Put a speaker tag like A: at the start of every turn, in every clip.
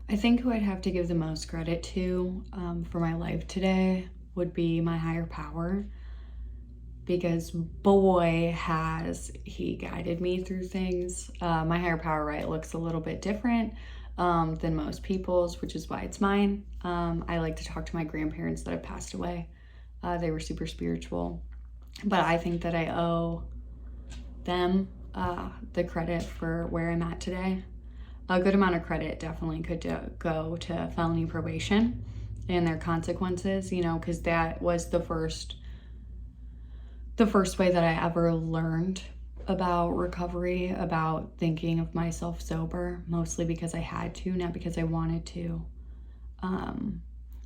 A: I think who I'd have to give the most credit to for my life today would be my higher power, because boy, has he guided me through things. My higher power, right, looks a little bit different than most people's, which is why it's mine. I like to talk to my grandparents that have passed away. They were super spiritual, but I think that I owe them the credit for where I'm at today. A good amount of credit definitely could go to felony probation and their consequences, because that was the first way that I ever learned about recovery, about thinking of myself sober, mostly because I had to, not because I wanted to. Um,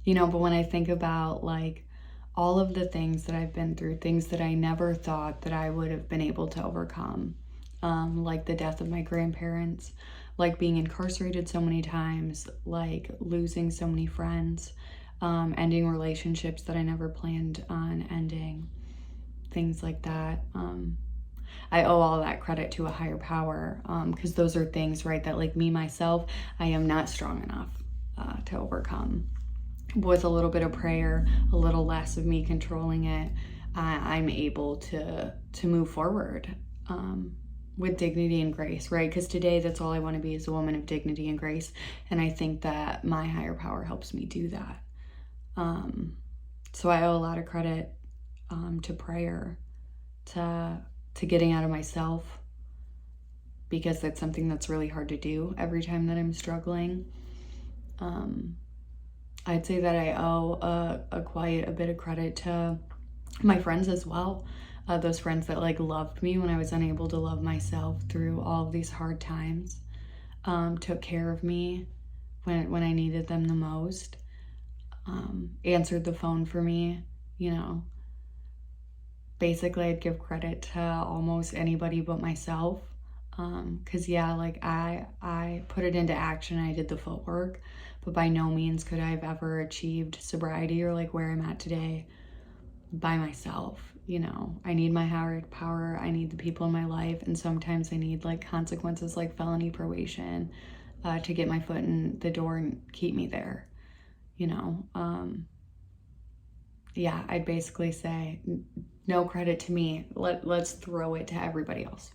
A: but when I think about like all of the things that I've been through, things that I never thought that I would have been able to overcome, like the death of my grandparents, like being incarcerated so many times, like losing so many friends, ending relationships that I never planned on ending, things like that. I owe all that credit to a higher power, because those are things, right, that like me, myself, I am not strong enough to overcome. With a little bit of prayer, a little less of me controlling it, I'm able to move forward with dignity and grace, right? Because today, that's all I want to be, is a woman of dignity and grace, and I think that my higher power helps me do that. So I owe a lot of credit to prayer, to getting out of myself, because that's something that's really hard to do every time that I'm struggling. I'd say that I owe a bit of credit to my friends as well. Those friends that like loved me when I was unable to love myself through all of these hard times, took care of me when I needed them the most, answered the phone for me, you know. Basically, I'd give credit to almost anybody but myself. Cause yeah, like I put it into action. I did the footwork, but by no means could I have ever achieved sobriety or like where I'm at today by myself. I need my higher power. I need the people in my life, and sometimes I need like consequences like felony probation to get my foot in the door and keep me there. You know, yeah, I'd basically say no credit to me. Let's throw it to everybody else.